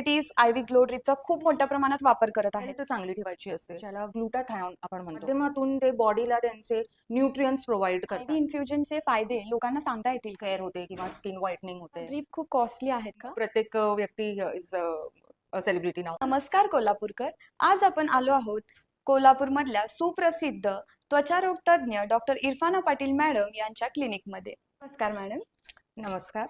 Celebrities ivy glow ड्रिपचा खूप मोठ्या प्रमाणात वापर करत आहेत. हेल्थ चांगली ठेवायची असते, ज्याला ग्लुटाथायोन आपण म्हणतो. माध्यमातून ते बॉडीला त्यांचे न्यूट्रिएंट्स प्रोव्हाइड आयव्ही करतात. इन्फ्युजनचे फायदे लोकांना सांगता येतील का? फेअर होते किंवा स्किन व्हाईटनिंग होते. ड्रिप खूप कॉस्टली आहेत का? प्रत्येक व्यक्ती इज सेलिब्रिटी नाव. नमस्कार कोल्हापूरकर. आज आपण आलो आहोत कोल्हापूरमधल्या सुप्रसिद्ध त्वचारोग तज्ज्ञ डॉक्टर इरफाना पाटील मॅडम यांच्या क्लिनिकमध्ये. नमस्कार मॅडम. नमस्कार.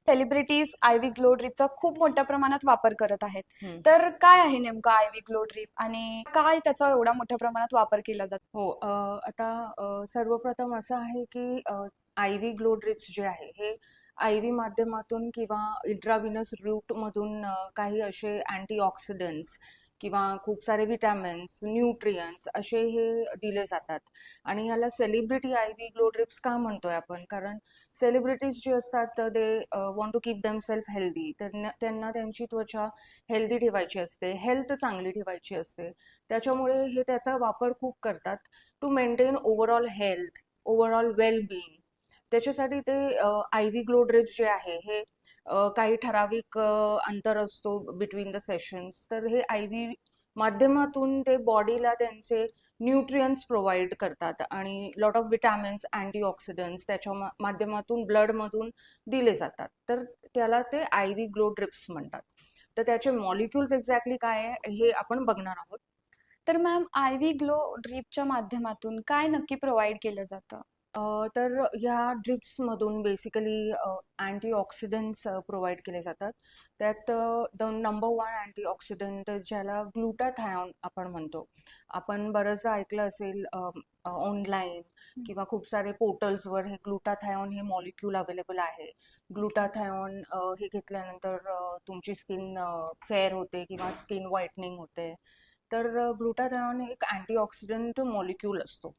सेलिब्रिटीज आयव्ही ग्लो ड्रिपचा खूप मोठ्या प्रमाणात वापर करत आहेत. तर काय आहे नेमकं आयव्ही ग्लो ड्रिप आणि काय त्याचा एवढा मोठ्या प्रमाणात वापर केला जातो? हो, आता सर्वप्रथम असं आहे की आयव्ही ग्लो ड्रिप्स जे आहे हे आयव्ही माध्यमातून किंवा इंट्राव्हिनस रूटमधून काही असे अँटीऑक्सिडंट्स किंवा खूप सारे विटॅमिन्स, न्यूट्रियंट्स असे हे दिले जातात. आणि ह्याला सेलिब्रिटी आयव्ही ग्लो ड्रिप्स का म्हणतोय आपण? कारण सेलिब्रिटीज जे असतात they want to keep themselves healthy. त्यांना त्यांची त्वचा हेल्दी ठेवायची असते, हेल्थ चांगली ठेवायची असते. त्याच्यामुळे हे त्याचा वापर खूप करतात to maintain overall health, overall wellbeing. त्याच्यासाठी ते आयव्ही ग्लो ड्रिप्स जे आहे हे काही ठराविक अंतर असतो बिटवीन द सेशन्स. तर हे आयव्ही माध्यमातून ते बॉडीला त्यांचे न्यूट्रिएंट्स प्रोव्हाइड करतात आणि लॉट ऑफ विटॅमिन्स, अँटीऑक्सिडंट्स त्याच्या माध्यमातून ब्लडमधून दिले जातात. तर त्याला ते आयव्ही ग्लो ड्रिप्स म्हणतात. तर त्याचे मॉलिक्युल्स एक्झॅक्टली काय आहे हे आपण बघणार आहोत. तर मॅम आयव्ही ग्लो ड्रिपच्या माध्यमातून काय नक्की प्रोव्हाइड केलं जातं? तर ह्या ड्रिप्समधून बेसिकली अँटीऑक्सिडंट्स प्रोव्हाइड केले जातात. त्यात द नंबर वन अँटीऑक्सिडंट ज्याला ग्लुटाथायोन आपण म्हणतो. आपण बरंचदा ऐकलं असेल ऑनलाईन किंवा खूप सारे पोर्टल्सवर हे ग्लुटाथायोन हे मॉलिक्यूल अवेलेबल आहे. ग्लुटाथायोन हे घेतल्यानंतर तुमची स्किन फेअर होते किंवा स्किन व्हाईटनिंग होते. तर ग्लुटाथायोन एक अँटीऑक्सिडंट मॉलिक्यूल असतो.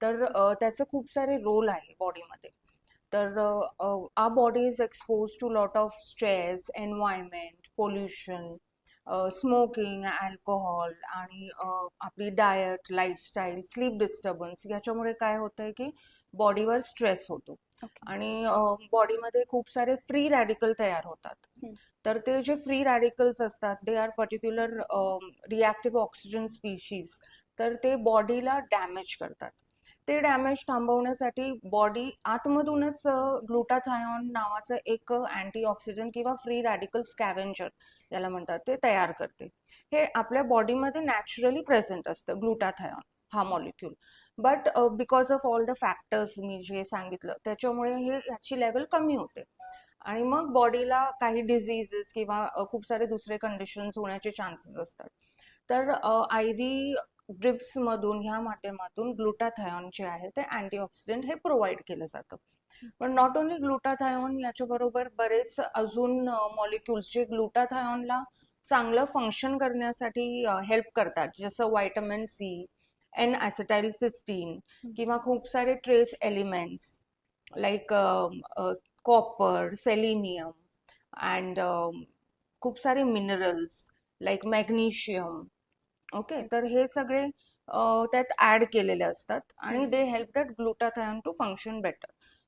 तर त्याचे खूप सारे रोल आहे बॉडीमध्ये. तर our body is expose to lot of stress, environment, pollution, smoking, alcohol आणि आपली डायट, लाईफस्टाईल, स्लीप डिस्टर्बन्स याच्यामुळे काय होतंय की बॉडीवर स्ट्रेस होतो आणि बॉडीमध्ये खूप सारे फ्री रॅडिकल तयार होतात. तर ते जे फ्री रॅडिकल्स असतात they are particular reactive oxygen species. तर ते बॉडीला डॅमेज करतात. ते डॅमेज थांबवण्यासाठी बॉडी आतमधूनच ग्लुटाथायोन नावाचं एक अँटीऑक्सिडंट किंवा फ्री रॅडिकल स्कॅव्हेंजर याला म्हणतात ते तयार करते. हे आपल्या बॉडीमध्ये नॅचरली प्रेझेंट असतं ग्लुटाथायोन हा molecule. But because of all the factors मी जे सांगितलं त्याच्यामुळे हे ह्याची लेवल कमी होते आणि मग बॉडीला काही डिझिजेस किंवा खूप सारे दुसरे कंडिशन्स होण्याचे चान्सेस असतात. तर आयव्ही ड्रिप्समधून ह्या माध्यमातून ग्लुटाथायोन जे आहे ते अँटीऑक्सिडंट हे प्रोव्हाइड केलं जातं. पण नॉट ओन्ली ग्लुटाथायोन, याच्याबरोबर बरेच अजून मॉलिक्युल्स जे ग्लुटाथायोनला चांगलं फंक्शन करण्यासाठी हेल्प करतात, जसं व्हायटमिन सी, एन ॲसिटाइल सिस्टीन किंवा खूप सारे trace elements like copper, selenium and खूप सारे मिनरल्स लाईक मॅग्नेशियम. ओके, तर हे सगळे त्यात ऍड केलेले असतात आणि they help that glutathione to function better.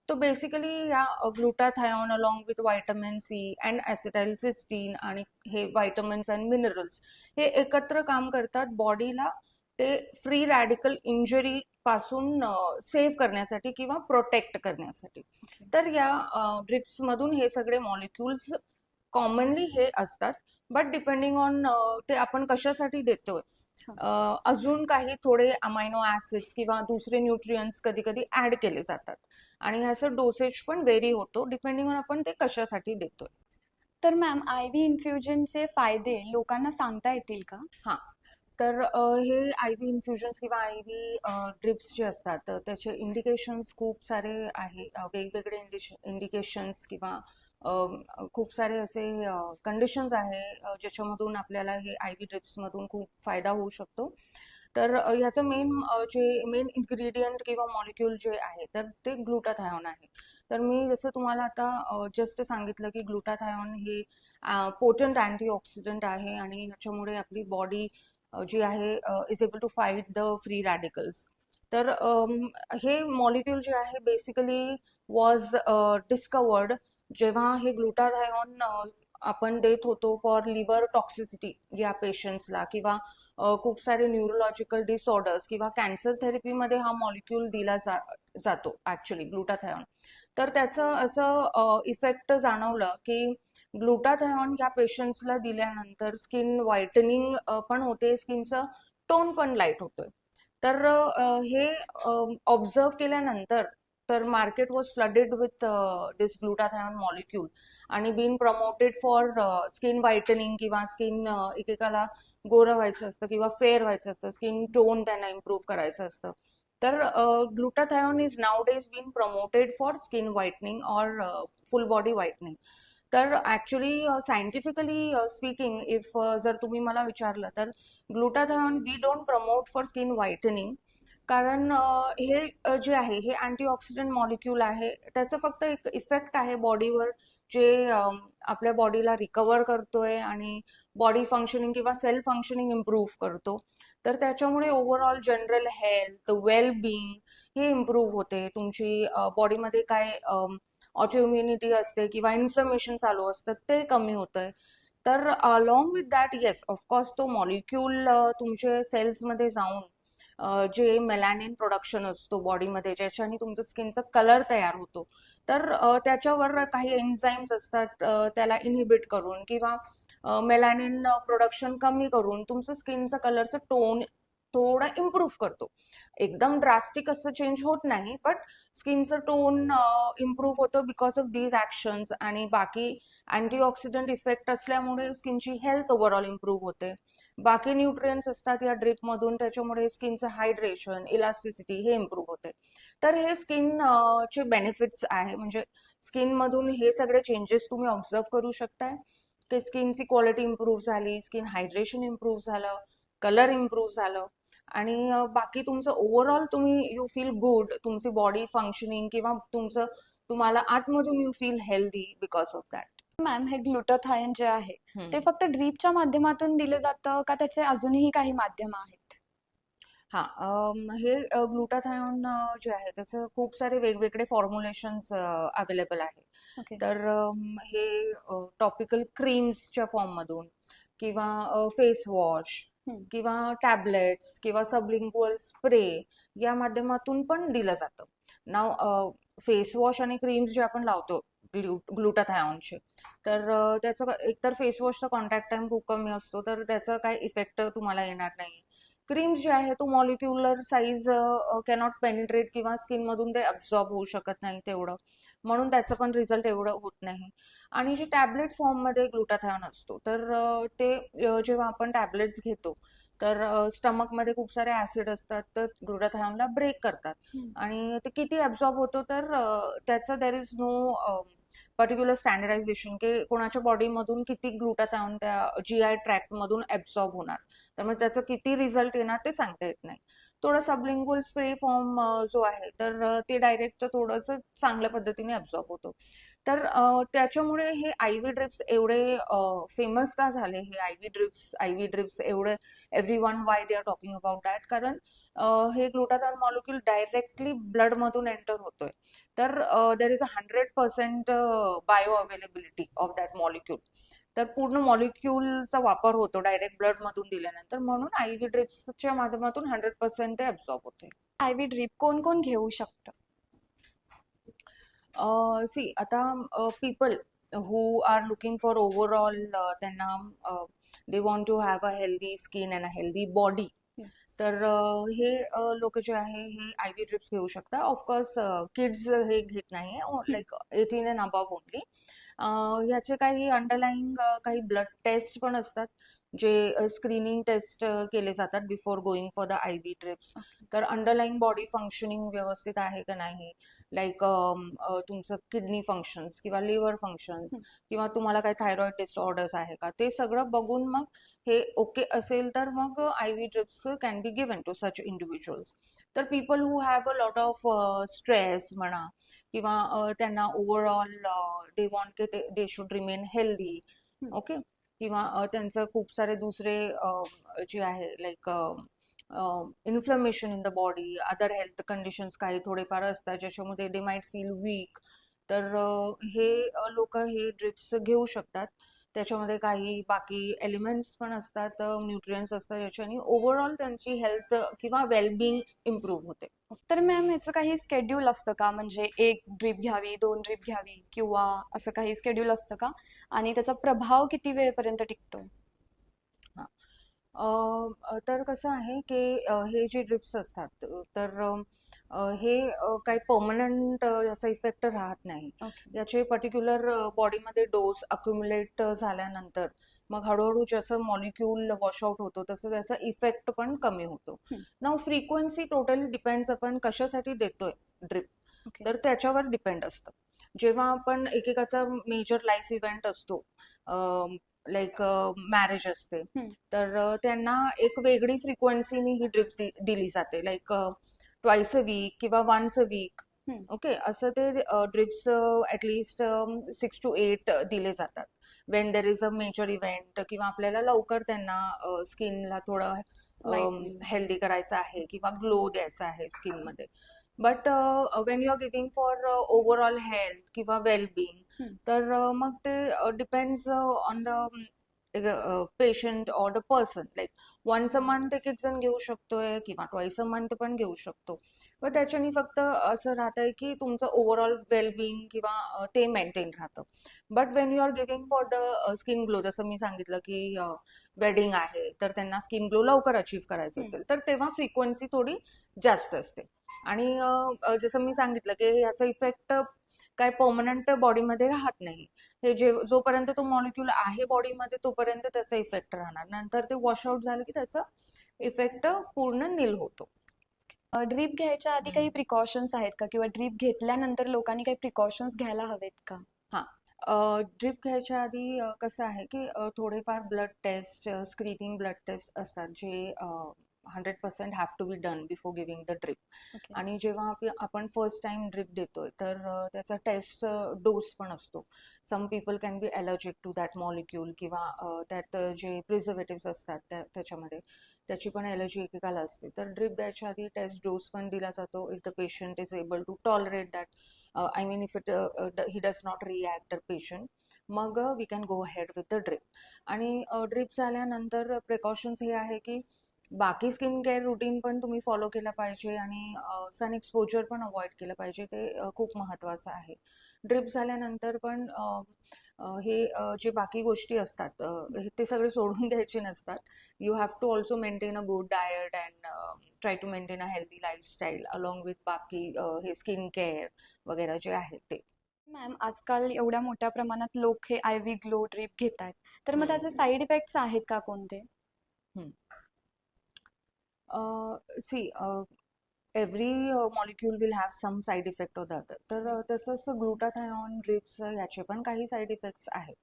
तो बेसिकली या glutathione along with vitamin C and acetyl cysteine आणि हे व्हायटमिन्स अँड मिनरल्स हे एकत्र काम करतात बॉडीला ते फ्री रॅडिकल इंजरी पासून सेव्ह करण्यासाठी किंवा प्रोटेक्ट करण्यासाठी. तर या ड्रिप्समधून हे सगळे मॉलिक्युल्स कॉमनली हे असतात. बट डिपेंडिंग ऑन ते आपण कशासाठी देतोय, अजून काही थोडे अमायनो ऍसिड्स किंवा दुसरे न्यूट्रियंट्स कधी कधी ऍड केले जातात आणि ह्याचं डोसेज पण व्हेरी होतो डिपेंडिंग ऑन आपण ते कशासाठी देतोय. तर मॅम आयव्ही इन्फ्युजनचे फायदे लोकांना सांगता येतील का? हां, तर हे आयव्ही इन्फ्युजन्स किंवा आयव्ही ड्रिप्स जे असतात तर त्याचे इंडिकेशन्स खूप सारे आहे. वेगवेगळे इंडिकेशन्स किंवा खूप सारे असे कंडिशन्स आहे ज्याच्यामधून आपल्याला हे आयव्ही ड्रिप्समधून खूप फायदा होऊ शकतो. तर ह्याचं मेन इन्ग्रेडियंट किंवा मॉलिक्यूल जे आहे तर ते ग्लुटाथायोन आहे. तर मी जसं तुम्हाला आता जस्ट सांगितलं की ग्लुटाथायोन हे पोटंट अँटीऑक्सिडंट आहे आणि ह्याच्यामुळे आपली बॉडी जी आहे is able to fight the free radicals. तर हे मॉलिक्यूल जे आहे बेसिकली वॉज डिस्कवर्ड जेव्हा हे ग्लुटाथायोन आपण देत होतो फॉर लिव्हर टॉक्सिसिटी या पेशंट्सला, किंवा खूप सारे न्यूरोलॉजिकल डिसऑर्डर्स किंवा कॅन्सर थेरपीमध्ये हा मॉलिक्यूल दिला जातो ऍक्च्युली ग्लुटाथायोन. तर त्याचं असं इफेक्ट जाणवलं की ग्लुटाथायोन या पेशंट्सला दिल्यानंतर स्किन व्हाईटनिंग पण होते, स्किनचं टोन पण लाईट होतोय. तर हे ऑब्झर्व केल्यानंतर तर market was flooded with this glutathione molecule आणि been promoted for skin whitening किंवा स्किन एकेकाला गोरं व्हायचं असतं किंवा फेअर व्हायचं असतं, स्किन टोन त्यांना इम्प्रूव्ह करायचं असतं. तर glutathione is nowadays been promoted for skin whitening or full body whitening. तर ॲक्च्युली सायंटिफिकली स्पीकिंग, इफ जर तुम्ही मला विचारलं तर glutathione we don't promote for skin whitening. कारण हे जे आहे हे अँटीऑक्सिडंट मॉलिक्यूल आहे, त्याचं फक्त एक इफेक्ट आहे बॉडीवर, जे आपल्या बॉडीला रिकवर करतोय आणि बॉडी फंक्शनिंग किंवा सेल फंक्शनिंग इम्प्रूव्ह करतो. तर त्याच्यामुळे ओव्हरऑल जनरल हेल्थ, वेल बिईंग हे इम्प्रूव्ह होते. तुमची बॉडीमध्ये काय ऑटोइम्युनिटी असते किंवा इन्फ्लमेशन चालू असतं ते कमी होतंय. तर along with that yes of course तो मॉलिक्यूल तुमचे सेल्समध्ये जाऊन जे मेलॅनिन प्रोडक्शन असतो बॉडीमध्ये, ज्याच्याने तुमचं स्किनचा कलर तयार होतो, तर त्याच्यावर काही एन्झाईम्स असतात, त्याला इनहिबिट करून किंवा मेलॅनिन प्रोडक्शन कमी करून तुमचं स्किनचा कलरचं टोन थोडा इम्प्रूव्ह करतो. एकदम ड्रास्टिक असं चेंज होत नाही, बट स्किनचं टोन इम्प्रूव्ह होतं बिकॉज ऑफ दीज ॲक्शन्स. आणि बाकी अँटीऑक्सिडंट इफेक्ट असल्यामुळे स्किनची हेल्थ ओव्हरऑल इम्प्रूव्ह होते. बाकी न्यूट्रिएंट्स असतात या ड्रिपमधून, त्याच्यामुळे स्किनचं हायड्रेशन, इलास्टिसिटी हे इम्प्रूव्ह होते. तर हे स्किन चे बेनिफिट्स आहे. म्हणजे स्किनमधून हे सगळे चेंजेस तुम्ही ऑब्झर्व करू शकताय की स्किनची क्वालिटी इम्प्रूव्ह झाली, स्किन हायड्रेशन इम्प्रूव्ह झालं, कलर इम्प्रूव्ह झालं, आणि बाकी तुमचं ओव्हरऑल तुम्ही यू फील गुड, तुमची बॉडी फंक्शनिंग किंवा तुम्हाला आतमधून you feel healthy because of that. Ma'am, हे ग्लुटाथायन जे आहे ते फक्त ड्रीपच्या माध्यमातून दिले जातं का त्याचे अजूनही काही माध्यम आहेत? हा, हे ग्लुटाथायोन जे आहे त्याचं खूप सारे वेगवेगळे फॉर्म्युलेशन्स अवेलेबल आहे. ओके. तर हे टॉपिकल क्रीम्सच्या फॉर्ममधून किंवा फेस वॉश किंवा टॅबलेट्स किंवा सबलिंग्युअल स्प्रे या माध्यमातून पण दिलं जातं. नाव फेस वॉश आणि क्रीम्स जे आपण लावतो ग्लुटाथायोनचे, तर त्याचं एकतर फेस वॉशचा कॉन्टॅक्ट टाइम खूप कमी असतो, तर त्याचा काय इफेक्ट तुम्हाला येणार नाही. क्रीम्स जे आहे तो मॉलिक्युलर साईज कॅनॉट पेनिट्रेट किंवा स्किनमधून ते अब्झॉर्ब होऊ शकत नाही तेवढं, म्हणून त्याचं पण रिझल्ट एवढं होत नाही. आणि जे टॅबलेट फॉर्ममध्ये ग्लुटाथायोन असतो, तर ते जेव्हा आपण टॅबलेट्स घेतो तर स्टमकमध्ये खूप सारे ऍसिड असतात, तर ग्लुटाथायोनला ब्रेक करतात आणि ते किती अब्झॉर्ब होतो, तर त्याचं there is no particular standardization की कोणाच्या बॉडीमधून किती ग्लुटाथायोन त्या GI ट्रॅक्टमधून ॲब्झॉर्ब होणार. त्यामुळे त्याचं किती रिझल्ट येणार ते सांगता येत नाही. थोडं सबलिंग्युअल स्प्रे फॉर्म जो आहे, तर ते डायरेक्ट थोडंसं चांगल्या पद्धतीने ॲब्झॉर्ब होतो. तर त्याच्यामुळे हे IV ड्रिप्स एवढे फेमस का झाले, हे IV ड्रिप्स एवढे everyone Y they are talking about that, कारण हे ग्लुटाथायोन मॉलिक्यूल डायरेक्टली ब्लडमधून एंटर होतोय. तर there is 100% bio availability of that molecule. तर पूर्ण मॉलिक्यूलचा वापर होतो डायरेक्ट ब्लडमधून दिल्यानंतर, म्हणून IV ड्रिप्सच्या माध्यमातून 100% ते अब्झॉर्ब होते. IV ड्रीप कोण कोण घेऊ शकतं? सी आता people who are looking for overall, त्यांना they want to have a healthy skin and a healthy body, तर हे लोक जे आहे हे IV ड्रिप्स घेऊ शकतात. ऑफकोर्स किड्स हे घेत नाही, लाईक 18 अँड अबव्ह ओनली. ह्याचे काही अंडरलाईंग काही ब्लड टेस्ट पण असतात, जे स्क्रीनिंग टेस्ट केले जातात before going for the IV drips. तर अंडरलाईंग बॉडी फंक्शनिंग व्यवस्थित आहे का नाही, लाईक तुमचं किडनी फंक्शन्स किंवा लिव्हर फंक्शन्स किंवा तुम्हाला काही थायरॉइड डिसऑर्डर्स आहे का, ते सगळं बघून मग हे ओके असेल तर मग IV drips can be given to such individuals. तर people who have a lot of stress म्हणा किंवा त्यांना ओव्हरऑल दे वॉन्ट की they should remain healthy, okay, किंवा त्यांचं खूप सारे दुसरे जे आहे like inflammation in the body, other health conditions काही थोडेफार असतात ज्याच्यामध्ये दे माइट फील वीक, तर हे लोक हे ड्रिप्स घेऊ शकतात. त्याच्यामध्ये काही बाकी एलिमेंट्स पण असतात, न्यूट्रिएंट्स असतात, ज्याच्याने ओव्हरऑल त्यांची हेल्थ किंवा वेलबिंग इम्प्रूव्ह होते. तर मॅम ह्याचं काही स्केड्यूल असतं का, म्हणजे 1 ड्रीप घ्यावी, 2 ड्रीप घ्यावी, किंवा असं काही स्केड्यूल असतं का, आणि त्याचा प्रभाव किती वेळेपर्यंत टिकतो? हा. तर कसं आहे की हे जे ड्रिप्स असतात तर हे काही परमनंट याचा इफेक्ट राहत नाही. ओके. याचे पर्टिक्युलर बॉडीमध्ये डोस अक्युमुलेट झाल्यानंतर मग हळूहळू ज्याचं मॉलिक्यूल वॉशआउट होतो तसं त्याचा इफेक्ट पण कमी होतो. नाव फ्रिक्वेन्सी टोटली डिपेंड्स आपण कशासाठी देतोय ड्रिप, ओके. तर त्याच्यावर डिपेंड असतं. जेव्हा आपण एकेकाचा मेजर लाईफ इव्हेंट असतो, लाईक मॅरेज असते, तर त्यांना एक वेगळी फ्रिक्वेन्सीनी ही ड्रिप्स दिली जाते, लाईक ट्वाइस अ वीक किंवा वन्स अ वीक. ओके, असं ते ड्रिप्स ॲटलिस्ट 6 to 8 दिले जातात when there is a major event, किंवा आपल्याला लवकर त्यांना स्किनला थोडं लाईटनिंग. हेल्दी करायचं आहे किंवा ग्लो द्यायचा आहे स्किनमध्ये. But when you are giving for overall health किंवा वेलबिंग, तर मग ते depends on the patient or the person. Like once a month एक एक जण घेऊ शकतोय किंवा ट्वाइस अ मंथ पण घेऊ शकतो. व त्याच्याने फक्त असं राहतंय की तुमचं ओव्हरऑल वेलबिंग किंवा ते मेंटेन राहतं. But when you are giving for the skin glow, जसं मी सांगितलं की वेडिंग आहे तर त्यांना स्किन ग्लो लवकर अचीव्ह करायचं असेल तर तेव्हा फ्रिक्वेन्सी थोडी जास्त असते. आणि जसं मी सांगितलं की याचा इफेक्ट काय परमनंट बॉडीमध्ये राहत नाही. हे जोपर्यंत तो मॉलिक्यूल आहे बॉडीमध्ये तोपर्यंत त्याचा इफेक्ट राहणार, नंतर ते वॉशआउट झालं की त्याचा इफेक्ट पूर्ण नील होतो. ड्रीप घ्यायच्या आधी काही प्रिकॉशन्स आहेत का, किंवा ड्रीप घेतल्यानंतर लोकांनी काही प्रिकॉशन्स घ्यायला हवेत का? हां. ड्रिप घ्यायच्या आधी कसं आहे की थोडेफार blood test, screening blood test असतात जे 100% have to be done before giving the drip. Okay. आणि जेव्हा आपण फर्स्ट टाइम ड्रिप देतोय तर त्याचा टेस्ट डोस पण असतो. Some people can be allergic to that molecule, किंवा त्यात जे प्रिझर्वेटिव्स असतात त्याच्यामध्ये त्याची पण ॲलर्जी एकेकाला असते. तर ड्रिप द्यायच्या आधी टेस्ट डोस पण दिला जातो, if the patient is able to tolerate that. I mean, if he does not react, the patient, मग we can go ahead with the drip. आणि ड्रिप झाल्यानंतर प्रिकॉशन्स हे आहे की बाकी स्किन केअर रुटीन पण तुम्ही फॉलो केलं पाहिजे, आणि सन एक्सपोजर पण अवॉइड केलं पाहिजे, ते खूप महत्त्वाचं आहे. ड्रिप झाल्यानंतर पण हे जे बाकी गोष्टी असतात ते सगळे सोडून द्यायचे नसतात. You have to also maintain a good diet and try to maintain a healthy lifestyle along with बाकी हे स्किन केअर वगैरे जे आहे ते. मॅम, आजकाल एवढ्या मोठ्या प्रमाणात लोक हे आयव्ही ग्लो ड्रीप घेत आहेत, तर मग त्याचे साईड इफेक्ट्स आहेत का कोणते? See, every molecule will have some side effect of the other. तर तसंच ग्लुटाथायॉन ड्रिप्स याचे पण काही साईड इफेक्ट्स आहेत.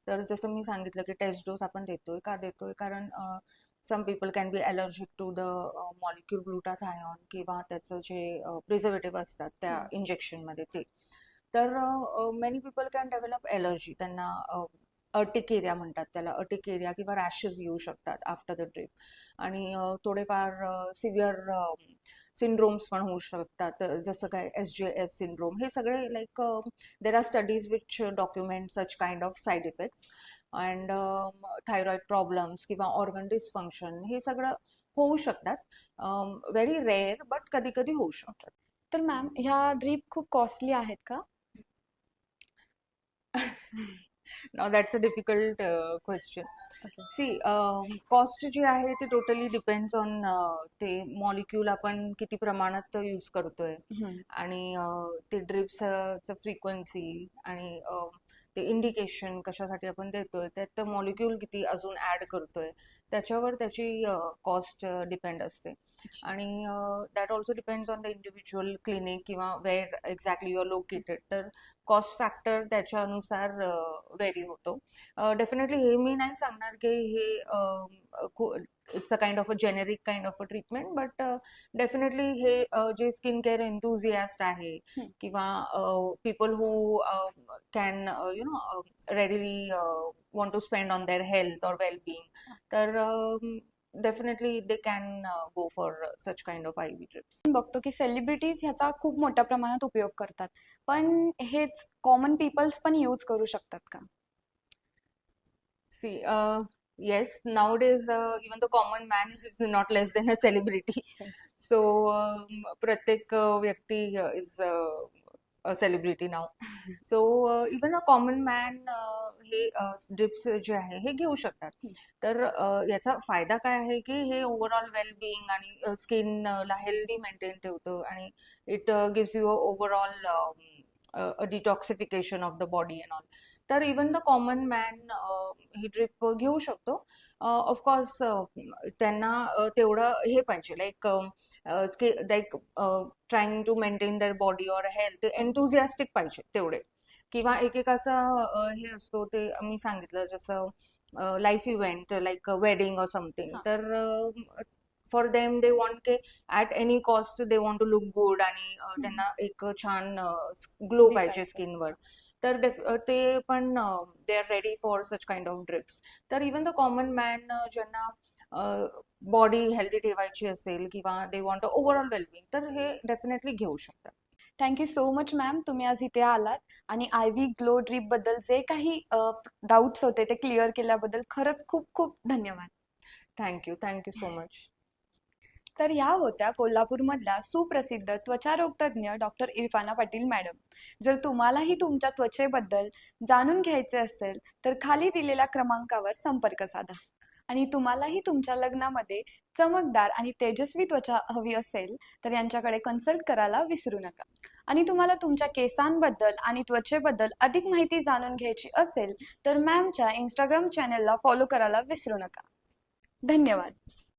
तर जसं मी सांगितलं की टेस्ट डोस आपण देतोय का देतोय, कारण some people can be allergic to the molecule glutathione, किंवा त्याचं जे प्रिझर्वेटिव्ह असतात त्या इंजेक्शनमध्ये ते. तर many people can develop allergy. त्यांना अर्टिकेरिया म्हणतात त्याला, अर्टिकेरिया किंवा रॅशेस येऊ शकतात आफ्टर द ड्रिप. आणि थोडेफार सिव्हिअर सिंड्रोम्स पण होऊ शकतात, जसं काय SJS सिंड्रोम. हे सगळे like there are studies which document such kind of side effects. And thyroid problems किंवा ऑर्गन डिस्फंक्शन हे सगळं होऊ शकतात. व्हेरी रेअर, बट कधी कधी होऊ शकतात. तर मॅम, ह्या ड्रीप खूप कॉस्टली आहेत का? Now that's a difficult question. Okay. See, cost जी आहे ती टोटली डिपेंड्स ऑन ते मॉलिक्यूल आपण किती प्रमाणात यूज करतोय, आणि ते ड्रिप्सचं फ्रिक्वेन्सी, आणि ते इंडिकेशन कशासाठी आपण देतोय, त्यात मॉलिक्यूल किती अजून ॲड करतोय, त्याच्यावर त्याची कॉस्ट डिपेंड असते. आणि that also depends on the individual clinic किंवा where exactly you are located. तर कॉस्ट फॅक्टर त्याच्यानुसार व्हेरी होतो. डेफिनेटली हे मी नाही सांगणार की हे it's a kind of a generic kind of a treatment, but definitely हे जे स्किन केअर एन्थुझियास्ट आहे, किंवा people who can you know readily want to spend on their health or wellbeing, तर definitely they can go for such kind of IV drips. बघतो की celebrities ह्याचा खूप मोठ्या प्रमाणात उपयोग करतात, पण हेच कॉमन पीपल्स पण यूज करू शकतात का? See, yes, nowadays even the common man is not less than a celebrity. So प्रत्येक व्यक्ती is a celebrity now. So even a common man हे ड्रिप्स जे आहे हे घेऊ शकतात. तर याचा फायदा काय आहे की हे ओव्हरऑल वेल बिईंग आणि स्किनला हेल्दी मेंटेन ठेवतं आणि it gives you overall detoxification of the body and all. तर इवन द कॉमन मॅन ही ड्रिप घेऊ शकतो. ऑफकोर्स त्यांना तेवढं हे पाहिजे like like trying to maintain their body or health enthusiastic पाहिजे तेवढे. किंवा एकेकाचा हे असतो ते मी सांगितलं जसं life event like wedding or something. हा. तर फॉर देम दे वॉन्ट के at any cost they want to look good आणि त्यांना एक छान ग्लो पाहिजे दिसायचं स्किनवर. तर ते पण they are ready for such kind of drips. तर इवन द कॉमन मॅन ज्यांना बॉडी हेल्दी ठेवायची असेल किंवा दे वॉन्ट ओव्हरऑल वेलबिंग तर हे डेफिनेटली घेऊ शकतात. थँक्यू सो मच मॅम, तुम्ही आज इथे आलात आणि आय व्ही ग्लो ड्रीप बद्दल जे काही डाऊट्स होते ते क्लिअर केल्याबद्दल खरंच खूप खूप धन्यवाद. Thank you so much. तर ह्या होत्या कोल्हापूरमधल्या सुप्रसिद्ध त्वचारोग तज्ज्ञ डॉक्टर इरफाना पाटील मॅडम. जर तुम्हालाही तुमच्या त्वचेबद्दल जाणून घ्यायचे असेल तर खाली दिलेल्या क्रमांकावर संपर्क साधा. आणि तुम्हालाही तुमच्या लग्नामध्ये चमकदार आणि तेजस्वी त्वचा हवी असेल तर यांच्याकडे कन्सल्ट करायला विसरू नका. आणि तुम्हाला तुमच्या केसांबद्दल आणि त्वचेबद्दल अधिक माहिती जाणून घ्यायची असेल तर मॅमच्या इंस्टाग्राम चॅनलला फॉलो करायला विसरू नका. धन्यवाद.